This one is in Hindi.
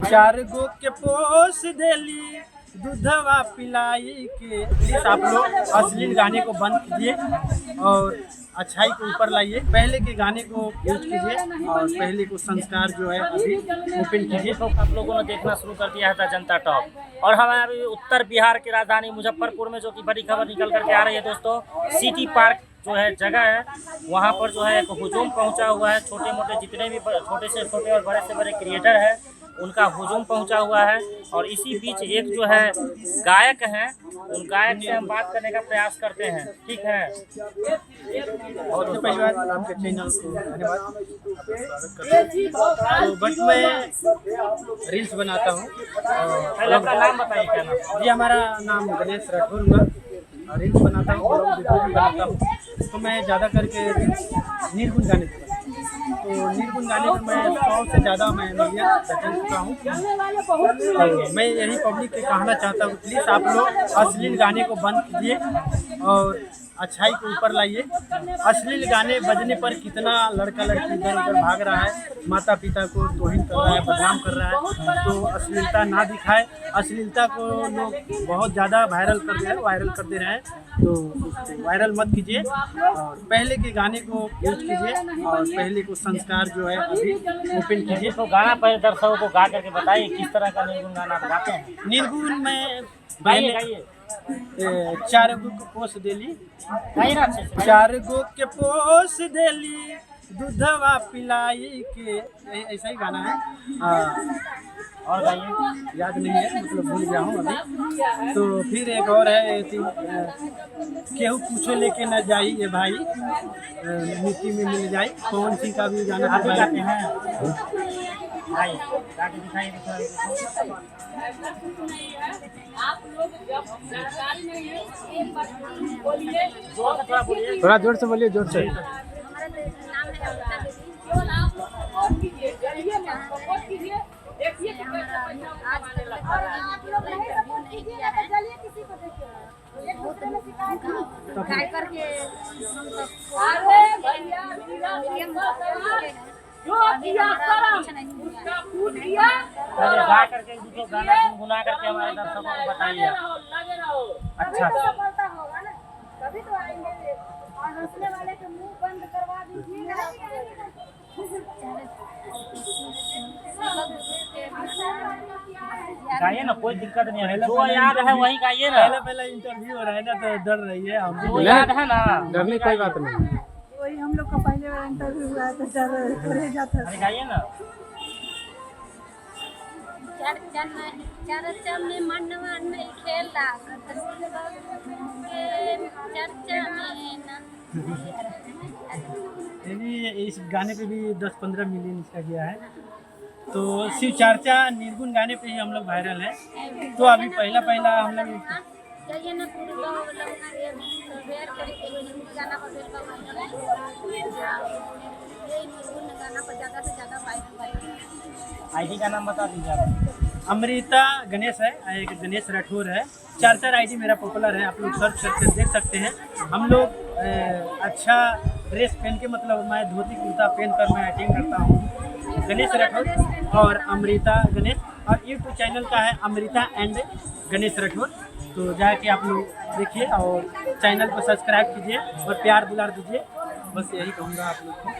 चार गो के पोस देली दूधवा पिलाई के। प्लीज आप लोग अश्लील गाने को बंद कीजिए और अच्छाई को ऊपर लाइए। पहले के गाने को यूज कीजिए और पहले को संस्कार जो है अभी ओपन कीजिए। तो आप लोगों ने देखना शुरू कर दिया है जनता टॉप। और हमें अभी उत्तर बिहार की राजधानी मुजफ्फरपुर में जो कि बड़ी खबर निकल करके आ रही है दोस्तों, सिटी पार्क जो है जगह है, वहाँ पर जो है एक हुजूम पहुँचा हुआ है। छोटे मोटे जितने भी छोटे से छोटे और बड़े से बड़े क्रिएटर हैं उनका हुजूम पहुंचा हुआ है। और इसी बीच एक जो है गायक हैं, उन गायक से हम बात करने का प्रयास करते हैं। ठीक है, और सबसे पहली बात आपके चैनल को धन्यवाद, स्वागत करता हूँ। तो बट मैं रील्स बनाता हूँ। पहले अपना नाम बताइए, क्या नाम? जी हमारा नाम गणेश राठौर हुआ। रील्स बनाता हूँ, वीडियो भी बनाता हूँ। तो मैं ज़्यादा करके निर्गुण गाने पे, तो निर्गुण गाने पर मैं 100 से ज़्यादा मैं मिलियन चल चुका हूँ। तो मैं यही पब्लिक के कहना चाहता हूँ, प्लीज़ आप लोग अश्लील गाने को बंद कीजिए और अच्छाई को ऊपर लाइए। अश्लील गाने बजने पर कितना लड़का लड़की इधर उधर भाग रहा है, माता पिता को तौहीन कर रहा है, बदनाम कर रहा है। तो अश्लीलता ना दिखाए। अश्लीलता को लोग बहुत ज़्यादा वायरल कर दे रहे हैं, तो उसको वायरल मत कीजिए और पहले के गाने को यूज कीजिए और पहले को संस्कार जो है अभी ओपन कीजिए। तो गाना पहले दर्शकों को गा करके बताइए किस तरह का निर्गुण गाना आप गाते हैं। निर्गुण में गाइए चार गो के पोस देली, गाइए ना अच्छे से। चार गो के पोस देली दूधवा पिलाई के, ऐसा ही गाना है। और गाइए। याद नहीं है, मतलब भूल गया हूँ अभी। तो फिर एक और है, केहू पूछो लेके न जाई ये भाई, मिट्टी में मिल जाए। कौन सी का भी गाना आप भी गाते हैं? गाइए, गा के दिखाइए। थोड़ा जोर से बोलिए, जोर से। गा करके दूसरों गाना गुनगुना करके हमारे दर्शकों को बताइए। अच्छा, तभी तो आएंगे। और हंसने वाले के मुंह बंद करवा दीजिएगा। गाइए ना, कोई दिक्कत नहीं है। जो याद है वही गाइए ना। पहले इंटरव्यू हो रहा है ना, तो डर रही है हम। जो याद है ना, डरने कोई बात नहीं। वही हम लोग का पहले वाला इंटरव्यू हुआ है तो डर रह जाता अरे गाइए ना। चर्चा में मनवा नहीं खेला, चर्चा में ना। इस गाने पे भी 10-15 मिलियन इसका गया है। तो शिव चर्चा निर्गुण गाने पे ही हम लोग वायरल है। तो अभी पहला हम लोग जाइए ना पूरे गाँव शेयर करके गाना पर गाना पर ज़्यादा से ज़्यादा वायरल। आईडी का नाम बता दीजिए आप। अमृता गणेश है, एक गणेश राठौर है। 4 आईडी मेरा पॉपुलर है, आप लोग सर्च करके देख सकते हैं। हम लोग अच्छा ड्रेस पहन के, मतलब मैं धोती कुर्ता पहन कर मैं एक्टिंग करता हूँ। गणेश राठौर और अमृता गणेश, और यूट्यूब चैनल का है अमृता एंड गणेश राठौर। तो जाके आप लोग देखिए और चैनल को सब्सक्राइब कीजिए और प्यार दुलार दीजिए। बस यही कहूँगा आप लोग को।